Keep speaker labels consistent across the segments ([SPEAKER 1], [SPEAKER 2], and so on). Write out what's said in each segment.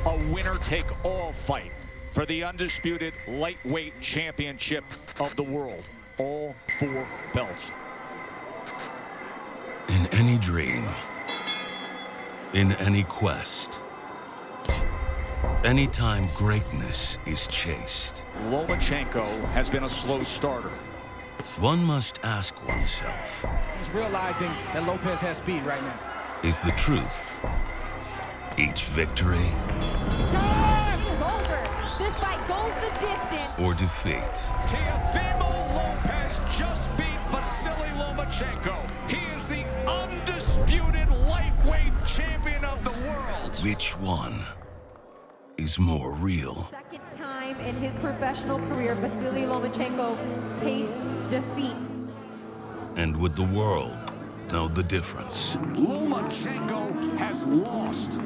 [SPEAKER 1] a winner-take-all fight for the undisputed lightweight championship of the world. All 4 belts.
[SPEAKER 2] In any dream, in any quest, anytime greatness is chased,
[SPEAKER 1] Lomachenko has been a slow starter.
[SPEAKER 2] One must ask oneself,
[SPEAKER 3] he's realizing that Lopez has speed right now.
[SPEAKER 2] Is the truth each victory?
[SPEAKER 4] Time is over. This fight goes the distance.
[SPEAKER 2] Or defeat?
[SPEAKER 1] Teofimo Lopez just beat Vasiliy Lomachenko. He is the undisputed lightweight champion of the world.
[SPEAKER 2] Which one is more real?
[SPEAKER 4] Second time in his professional career, Vasiliy Lomachenko tastes defeat.
[SPEAKER 2] And would the world know the difference?
[SPEAKER 1] Lomachenko has lost.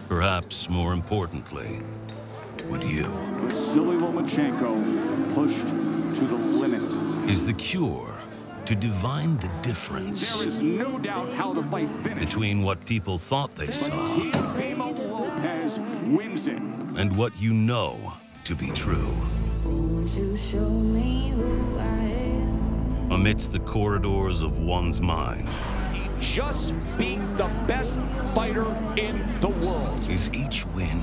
[SPEAKER 2] Perhaps more importantly, would you?
[SPEAKER 1] Vasiliy Lomachenko pushed to the limit.
[SPEAKER 2] Is the cure to divine the difference?
[SPEAKER 1] There is no doubt how the fight finished.
[SPEAKER 2] Between what people thought they saw
[SPEAKER 1] Teofimo Lopez wins it.
[SPEAKER 2] and what you know to be true.
[SPEAKER 5] Won't you show me who I am?
[SPEAKER 2] Amidst the corridors of one's mind,
[SPEAKER 1] He just beat the best fighter in the world.
[SPEAKER 2] is each win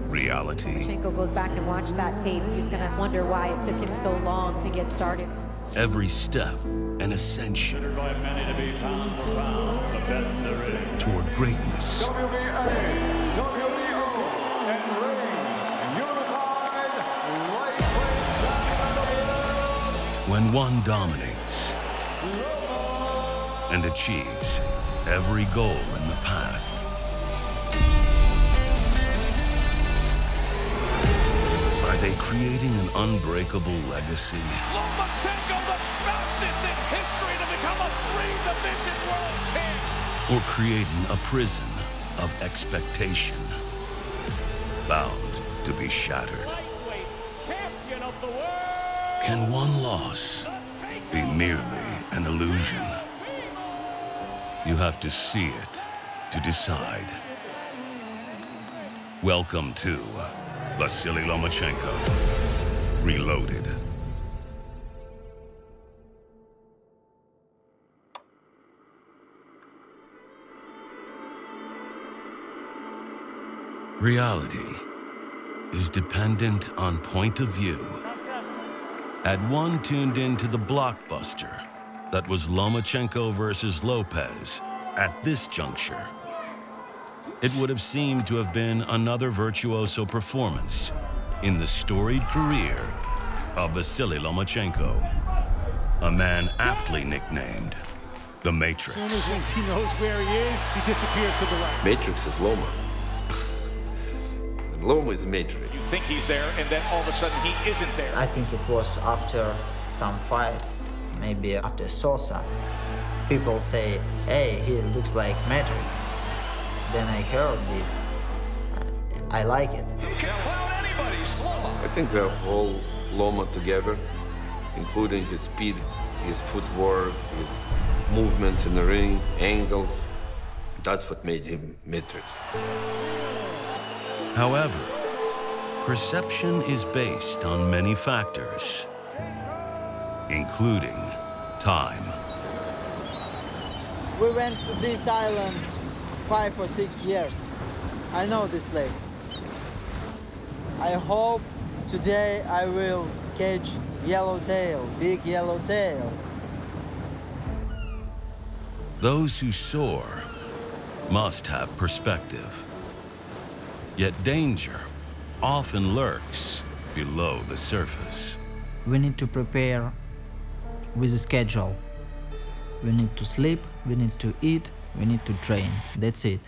[SPEAKER 2] reality?
[SPEAKER 4] Lomachenko goes back and watch that tape. He's going to wonder why it took him so long to get started.
[SPEAKER 2] Every step an ascension
[SPEAKER 6] By many to be pound for pound, the best there is.
[SPEAKER 2] toward greatness.
[SPEAKER 6] WBA, WBO, and ring, unified lightweight champion of the world.
[SPEAKER 2] When one dominates and achieves every goal in the path, are they creating an unbreakable legacy?
[SPEAKER 1] Lomachenko, the fastest in history to become a 3-division world champ.
[SPEAKER 2] Or creating a prison of expectation, bound to be shattered?
[SPEAKER 1] Lightweight champion of the world.
[SPEAKER 2] Can one loss be merely an illusion? You have to see it to decide. Welcome to Vasiliy Lomachenko, Reloaded. Reality is dependent on point of view. Had one tuned into the blockbuster that was Lomachenko versus Lopez at this juncture, it would have seemed to have been another virtuoso performance in the storied career of Vasiliy Lomachenko, a man aptly nicknamed the Matrix.
[SPEAKER 3] As soon as once he knows where he is, he disappears to the right.
[SPEAKER 7] Matrix is Loma. And Loma is Matrix.
[SPEAKER 1] You think he's there, and then all of a sudden he isn't there.
[SPEAKER 8] I think it was after some fight, maybe after Sosa. People say, hey, he looks like Matrix. Then I heard this. I like it.
[SPEAKER 1] You can clown anybody, Loma.
[SPEAKER 7] I think the whole Loma together, including his speed, his footwork, his movements in the ring, angles, that's what made him Matrix.
[SPEAKER 2] However, perception is based on many factors, including time.
[SPEAKER 9] We went to this island 5 or 6 years. I know this place. I hope today I will catch yellowtail, big yellowtail.
[SPEAKER 2] Those who soar must have perspective. Yet danger often lurks below the surface.
[SPEAKER 8] We need to prepare with a schedule. We need to sleep, we need to eat, we need to train. That's it.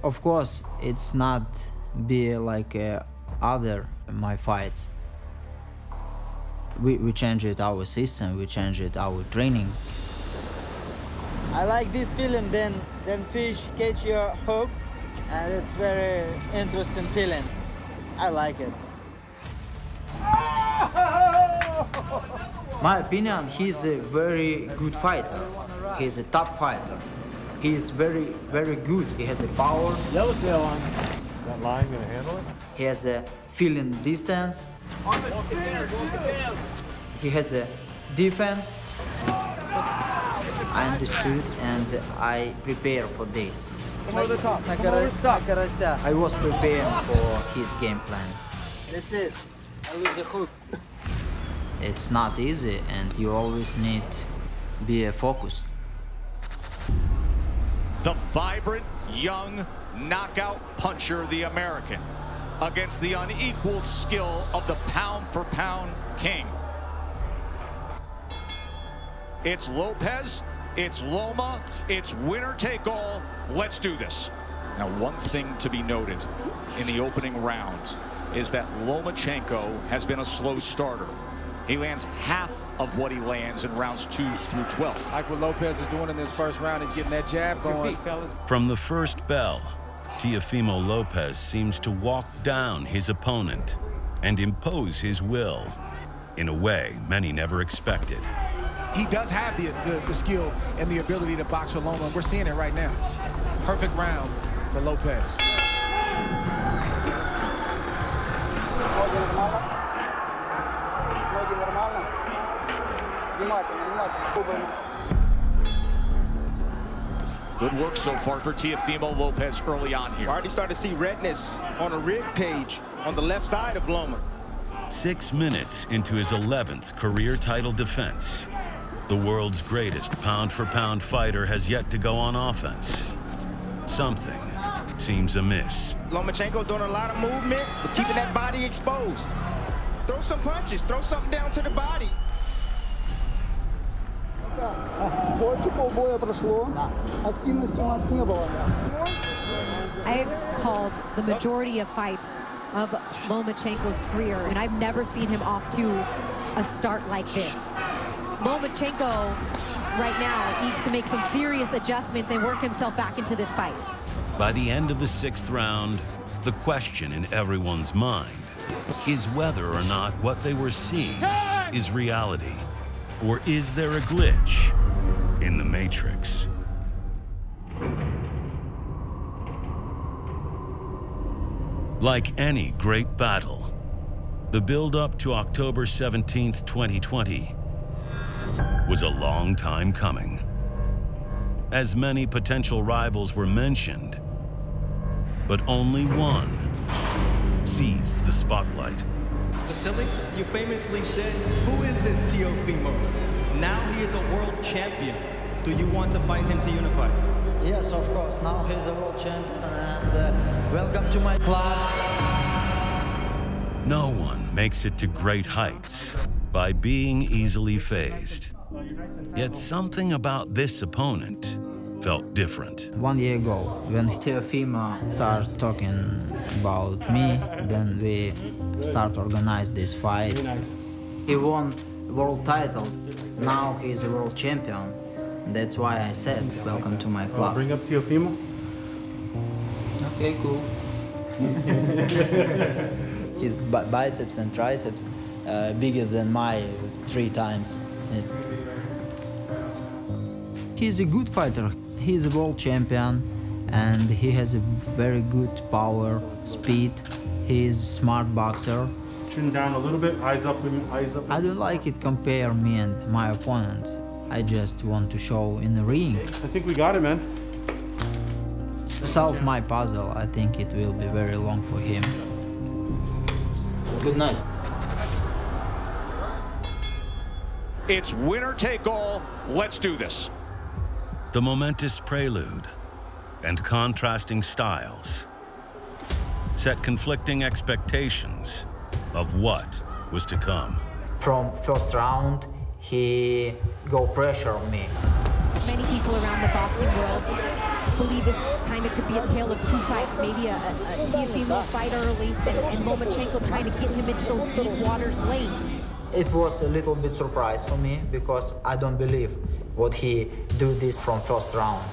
[SPEAKER 8] Of course, it's not be like other my fights. We changed our system, we changed our training.
[SPEAKER 9] I like this feeling, then fish catch your hook, and it's very interesting feeling. I like it.
[SPEAKER 8] My opinion, he's a very good fighter. He's a top fighter. He is very, very good. He has a power.
[SPEAKER 6] Yellowtail on. That line gonna handle it?
[SPEAKER 8] He has a feeling distance. He has a defense. I understood and I prepare for this. I was preparing for his game plan.
[SPEAKER 9] That's it. I lose a hook.
[SPEAKER 8] It's not easy and you always need to be focused.
[SPEAKER 1] The vibrant, young, knockout puncher, the American, against the unequaled skill of the pound-for-pound king. It's Lopez, it's Loma, it's winner take all. Let's do this. Now, one thing to be noted in the opening rounds is that Lomachenko has been a slow starter. He lands half of what he lands in rounds 2 through 12.
[SPEAKER 3] Like what Lopez is doing in this first round, he's getting that jab going.
[SPEAKER 2] From the first bell, Teofimo Lopez seems to walk down his opponent and impose his will in a way many never expected.
[SPEAKER 3] He does have the skill and the ability to box with Loma, and we're seeing it right now. Perfect round for Lopez.
[SPEAKER 1] Good work so far for Teofimo Lopez early on here.
[SPEAKER 10] Already started to see redness on the rib cage on the left side of Loma.
[SPEAKER 2] 6 minutes into his 11th career title defense, the world's greatest pound-for-pound fighter has yet to go on offense. Something seems amiss.
[SPEAKER 10] Lomachenko doing a lot of movement, but keeping that body exposed. Throw some punches, throw something down to the body.
[SPEAKER 4] I've called the majority of fights of Lomachenko's career, and I've never seen him off to a start like this. Lomachenko right now needs to make some serious adjustments and work himself back into this fight.
[SPEAKER 2] By the end of the 6th round, the question in everyone's mind is whether or not what they were seeing is reality, or is there a glitch in the Matrix? Like any great battle, the build-up to October 17th, 2020 was a long time coming. As many potential rivals were mentioned, but only one seized the spotlight.
[SPEAKER 11] Vasiliy, you famously said, who is this Teofimo? Now he is a world champion. Do you want to fight him to unify?
[SPEAKER 8] Yes, of course. Now he's a world champion, and welcome to my club.
[SPEAKER 2] No one makes it to great heights by being easily fazed. Yet something about this opponent felt different.
[SPEAKER 8] 1 year ago, when Teofimo started talking about me, then we start organize this fight. He won world title. Now he's a world champion. That's why I said, welcome to my club.
[SPEAKER 6] Bring up Teofimo.
[SPEAKER 8] Okay, cool. His biceps and triceps bigger than my 3 times. He's a good fighter. He's a world champion, and he has a very good power, speed. He's a smart boxer.
[SPEAKER 6] Chin down a little bit, eyes up, eyes up.
[SPEAKER 8] I don't like it compare me and my opponents. I just want to show in the ring.
[SPEAKER 6] I think we got it, man.
[SPEAKER 8] To solve my puzzle, I think it will be very long for him. Good night.
[SPEAKER 1] It's winner take all. Let's do this.
[SPEAKER 2] The momentous prelude and contrasting styles set conflicting expectations of what was to come.
[SPEAKER 8] From first round, he go pressure on me.
[SPEAKER 4] Many people around the boxing world believe this kind of could be a tale of 2 fights, maybe a Teofimo fight early and Lomachenko trying to get him into those deep waters late.
[SPEAKER 8] It was a little bit surprise for me because I don't believe what he do this from first round.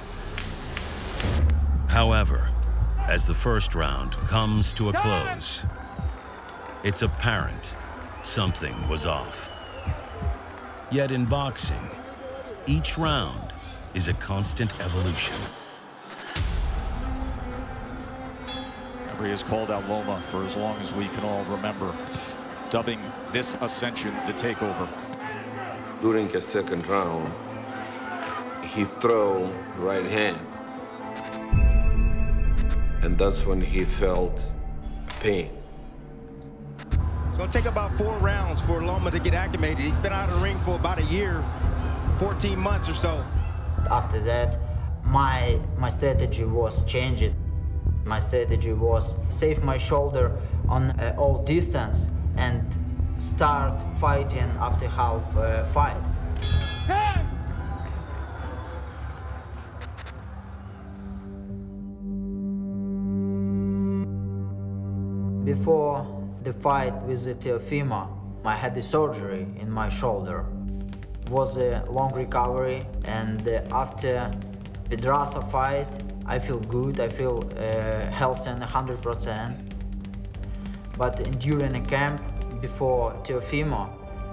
[SPEAKER 2] However, as the first round comes to a close, it's apparent something was off. Yet in boxing, each round is a constant evolution.
[SPEAKER 1] He has called out Loma for as long as we can all remember, dubbing this ascension the takeover.
[SPEAKER 7] During his second round, he threw right hand. And that's when he felt pain.
[SPEAKER 10] It's gonna take about 4 rounds for Loma to get acclimated. He's been out of the ring for about a year, 14 months or so.
[SPEAKER 8] After that, my strategy was changed. My strategy was save my shoulder on all distance and start fighting after half fight. Before the fight with Teofimo, I had the surgery in my shoulder. It was a long recovery, and after Pedraza fight, I feel good, I feel healthy and 100%. But during a camp before Teofimo,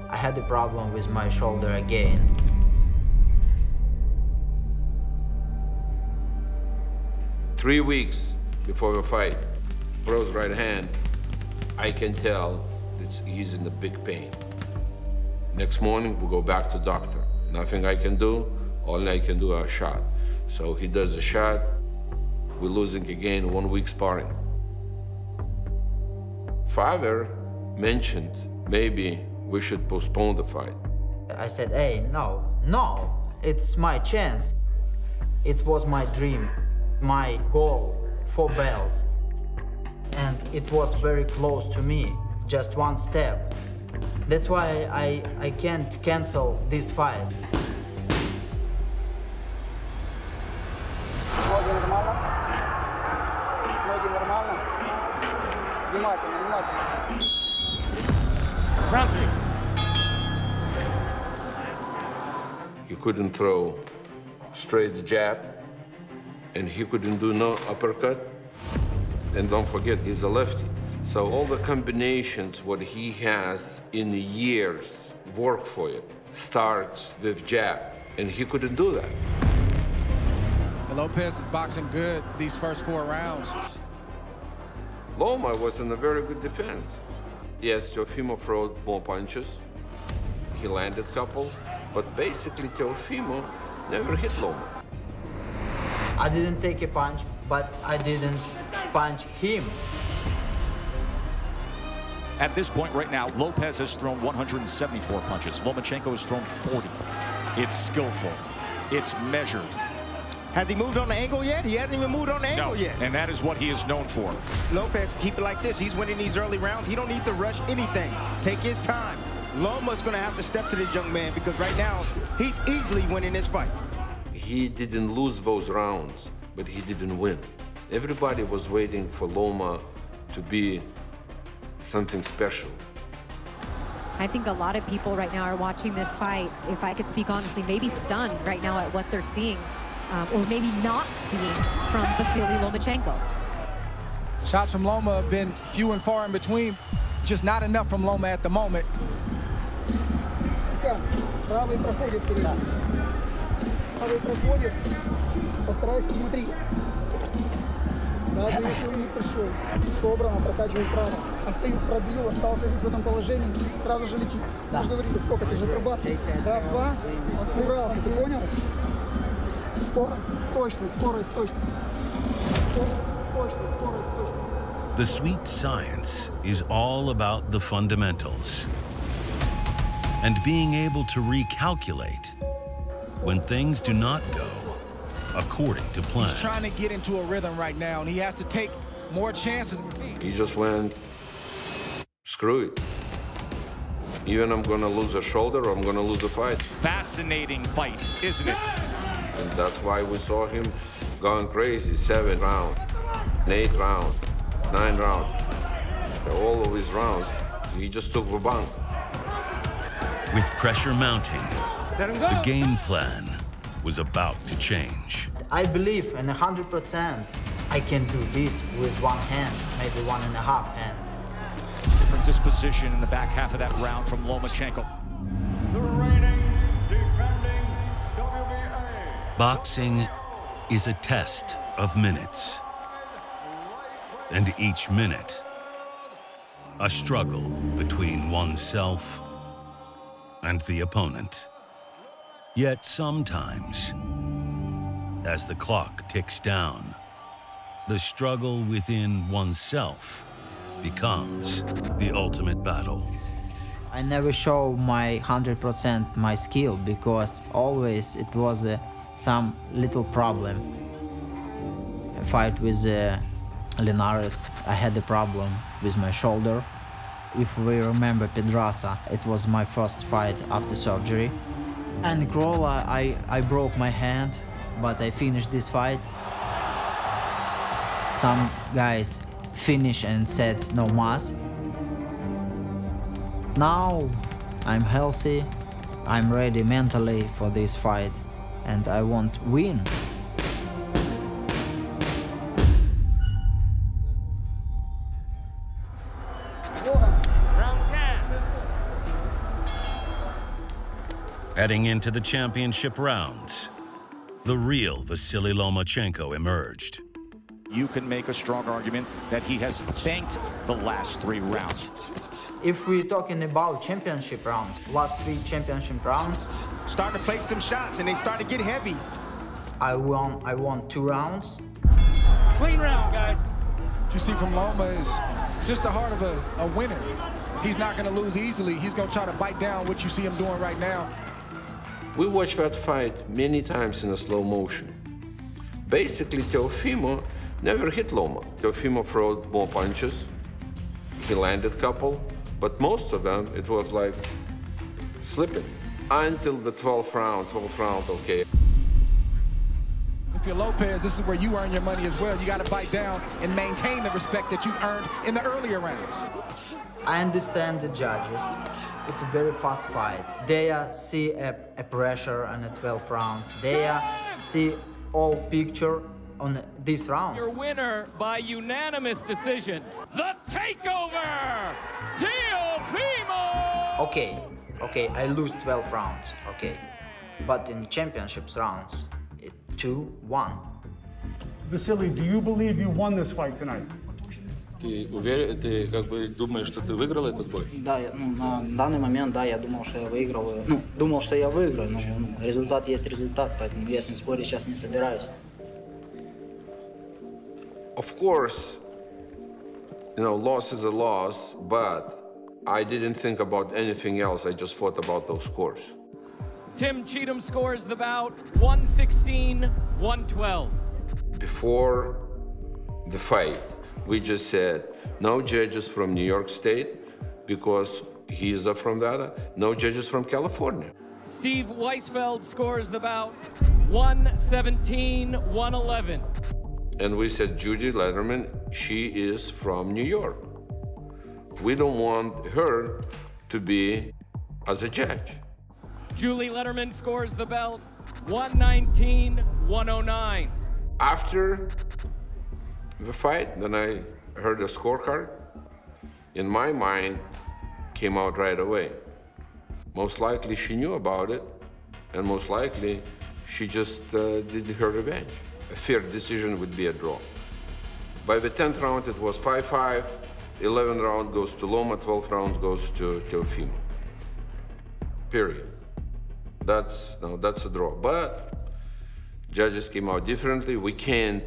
[SPEAKER 8] I had a problem with my shoulder again.
[SPEAKER 7] Three weeks before the fight, throws right hand, I can tell he's in a big pain. Next morning, we go back to doctor. Nothing I can do, all I can do is a shot. So he does a shot, we're losing again 1 week sparring. Father mentioned maybe we should postpone the fight.
[SPEAKER 8] I said, hey, no, it's my chance. It was my dream, my goal, 4 belts. And it was very close to me, just 1 step. That's why I can't cancel this fight.
[SPEAKER 7] He couldn't throw straight jab, and he couldn't do no uppercut. And don't forget, he's a lefty. So all the combinations what he has in the years work for it starts with jab, and he couldn't do that.
[SPEAKER 3] Lopez is boxing good these first 4 rounds.
[SPEAKER 7] Loma was in a very good defense. Yes, Teofimo threw more punches. He landed a couple, but basically Teofimo never hit Loma.
[SPEAKER 8] I didn't take a punch, but I didn't punch him.
[SPEAKER 1] At this point right now, Lopez has thrown 174 punches. Lomachenko has thrown 40. It's skillful. It's measured.
[SPEAKER 10] Has he moved on the angle yet? He hasn't even moved on the angle yet.
[SPEAKER 1] And that is what he is known for.
[SPEAKER 10] Lopez, keep it like this. He's winning these early rounds. He don't need to rush anything. Take his time. Loma's going to have to step to this young man because right now, he's easily winning this fight.
[SPEAKER 7] He didn't lose those rounds, but he didn't win. Everybody was waiting for Loma to be something special.
[SPEAKER 4] I think a lot of people right now are watching this fight, if I could speak honestly, maybe stunned right now at what they're seeing. Or maybe not seeing from Vasiliy Lomachenko.
[SPEAKER 3] Shots from Loma have been few and far in between. Just not enough from Loma at the moment.
[SPEAKER 12] Правый проходит вперед. Правый проходит. Постарайся, смотри. Даже если он не пришел, собрано, прокачивай право. Остают, пробил, остался здесь в этом положении, сразу же летит. Я же говорю, сколько ты же отрабатываешь. Раз, два, убрался, ты понял? Скорость, точно, скорость, точно. Точно, скорость, точно.
[SPEAKER 2] The sweet science is all about the fundamentals and being able to recalculate when things do not go according to plan.
[SPEAKER 3] He's trying to get into a rhythm right now, and he has to take more chances.
[SPEAKER 7] He just went, screw it. Even I'm gonna lose a shoulder, I'm gonna lose a fight.
[SPEAKER 1] Fascinating fight, isn't it?
[SPEAKER 7] And that's why we saw him going crazy. 7 rounds, 8 rounds, 9 rounds. All of his rounds, he just took the bump.
[SPEAKER 2] With pressure mounting, the game plan was about to change.
[SPEAKER 8] I believe in 100% I can do this with 1 hand, maybe 1.5 hand.
[SPEAKER 1] Different disposition in the back half of that round from Lomachenko.
[SPEAKER 6] The reigning
[SPEAKER 2] Boxing is a test of minutes. And each minute, a struggle between oneself and the opponent. Yet sometimes, as the clock ticks down, the struggle within oneself becomes the ultimate battle.
[SPEAKER 8] I never show my 100% my skill because always it was some little problem. A fight with Linares, I had a problem with my shoulder. If we remember Pedraza, it was my first fight after surgery. And Grola, I broke my hand, but I finished this fight. Some guys finished and said no mas. Now I'm healthy, I'm ready mentally for this fight, and I want to win.
[SPEAKER 13] Round 10.
[SPEAKER 2] Heading into the championship rounds, the real Vasiliy Lomachenko emerged.
[SPEAKER 1] You can make a strong argument that he has thanked the last 3 rounds.
[SPEAKER 8] If we're talking about championship rounds, last 3 championship rounds,
[SPEAKER 10] starting to play some shots and they start to get heavy.
[SPEAKER 8] I won 2 rounds.
[SPEAKER 13] Clean round, guys.
[SPEAKER 3] What you see from Loma is just the heart of a winner. He's not going to lose easily. He's going to try to bite down what you see him doing right now.
[SPEAKER 7] We watched that fight many times in a slow motion. Basically, Teofimo never hit Loma. Teofimo threw more punches. He landed a couple, but most of them, it was like slipping. Until the 12th round, okay.
[SPEAKER 3] If you're Lopez, this is where you earn your money as well. You got to bite down and maintain the respect that you've earned in the earlier rounds.
[SPEAKER 8] I understand the judges. It's a very fast fight. They see a pressure on the 12 rounds. They see all picture on this round.
[SPEAKER 13] Your winner by unanimous decision, the takeover, Teofimo!
[SPEAKER 8] Okay, I lose 12 rounds, okay. But in championships rounds, 2-1.
[SPEAKER 14] Vasiliy, do you believe you won this fight tonight?
[SPEAKER 15] Ты как бы думаешь, что ты выиграл этот бой?
[SPEAKER 16] Да, на данный момент, да, я думал, что я выиграл. Думал, что я выиграю, но результат есть результат, поэтому я с ним спорить сейчас не собираюсь.
[SPEAKER 7] Of course, you know, loss is a loss, but I didn't think about anything else. I just thought about those scores.
[SPEAKER 13] Tim Cheatham scores the bout 116-112.
[SPEAKER 7] Before the fight, we just said, no judges from New York State, because he's from that, no judges from California.
[SPEAKER 13] Steve Weisfeld scores the bout 117-111.
[SPEAKER 7] And we said, Judy Letterman, she is from New York. We don't want her to be as a judge.
[SPEAKER 13] Julie Letterman scores the belt 119-109.
[SPEAKER 7] After the fight, then I heard a scorecard. In my mind, came out right away. Most likely she knew about it, and most likely she just did her revenge. A fair decision would be a draw. By the 10th round, it was 5-5. 11th round goes to Loma, 12th round goes to Teofimo. Period. That's a draw. But judges came out differently. We can't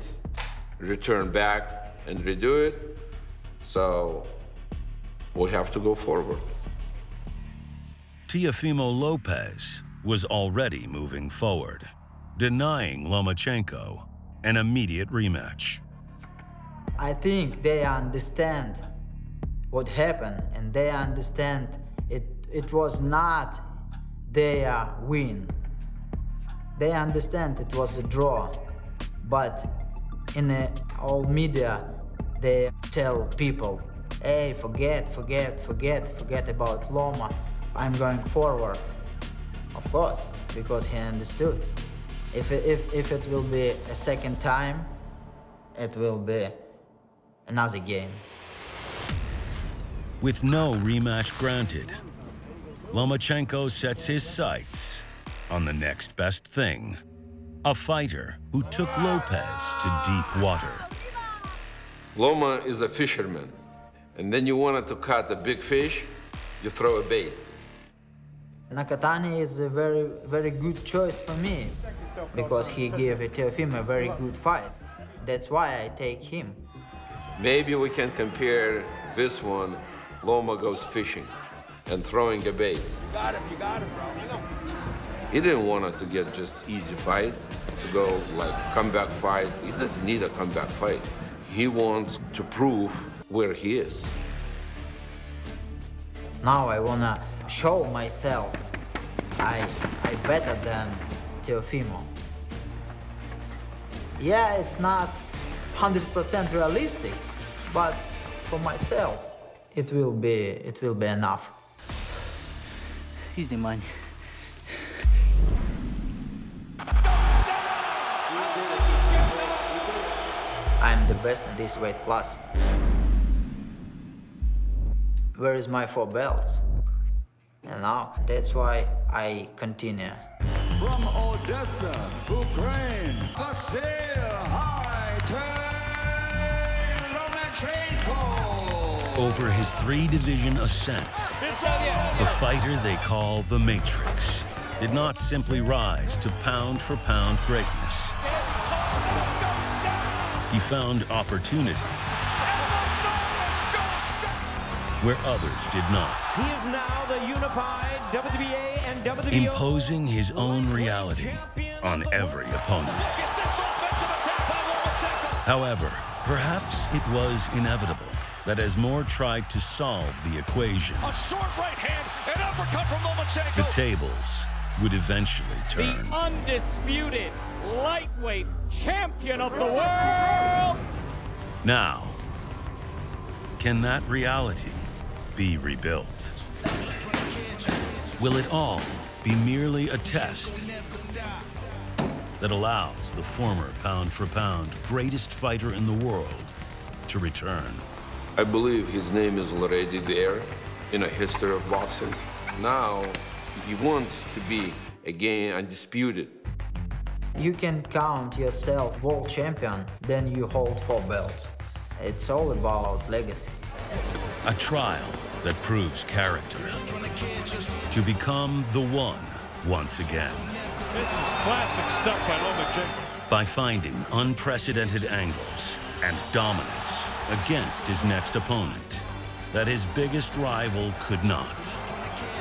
[SPEAKER 7] return back and redo it, so we'll have to go forward.
[SPEAKER 2] Teofimo Lopez was already moving forward, denying Lomachenko an immediate rematch.
[SPEAKER 8] I think they understand what happened, and they understand it was not their win. They understand it was a draw, but in all media, they tell people, hey, forget about Loma. I'm going forward. Of course, because he understood. If it will be a second time, it will be another game.
[SPEAKER 2] With no rematch granted, Lomachenko sets his sights on the next best thing. a fighter who took Lopez to deep water.
[SPEAKER 7] Loma is a fisherman, and then you wanted to cut a big fish, you throw a bait.
[SPEAKER 8] Nakatani is a very, very good choice for me because he gave Teofimo a very good fight. That's why I take him.
[SPEAKER 7] Maybe we can compare this one. Loma goes fishing and throwing a bait.
[SPEAKER 10] You got him, bro.
[SPEAKER 7] He didn't want it to get just easy fight, to go like comeback fight. He doesn't need a comeback fight. He wants to prove where he is.
[SPEAKER 8] Now I wanna show myself I better than Teofimo. Yeah, it's not 100% realistic, but for myself, it will be enough.
[SPEAKER 16] Easy, man.
[SPEAKER 8] I'm the best in this weight class. Where is my 4 belts? And now, that's why I continue.
[SPEAKER 17] From Odessa, Ukraine, Vasiliy Lomachenko.
[SPEAKER 2] Over his 3-division ascent, the fighter they call the Matrix did not simply rise to pound-for-pound greatness. He found opportunity where others did not.
[SPEAKER 13] He is now the unified WBA and WBO.
[SPEAKER 2] Imposing his own reality on every opponent. However, perhaps it was inevitable that as more tried to solve the equation,
[SPEAKER 1] A short right hand, an uppercut from Lomachenko.
[SPEAKER 2] the tables would eventually turn.
[SPEAKER 13] The undisputed lightweight champion of the world.
[SPEAKER 2] Now, can that reality be rebuilt? Will it all be merely a test that allows the former pound-for-pound greatest fighter in the world to return?
[SPEAKER 7] I believe his name is already there in a history of boxing. Now, he wants to be again undisputed.
[SPEAKER 8] You can count yourself world champion, then you hold 4 belts. It's all about legacy.
[SPEAKER 2] A trial that proves character to become the one once again.
[SPEAKER 1] This is classic stuff by Lomachenko.
[SPEAKER 2] By finding unprecedented angles and dominance against his next opponent that his biggest rival could not.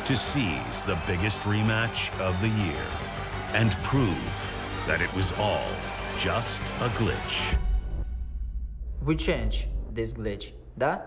[SPEAKER 2] To seize the biggest rematch of the year and prove that it was all just a glitch.
[SPEAKER 8] We change this glitch, да?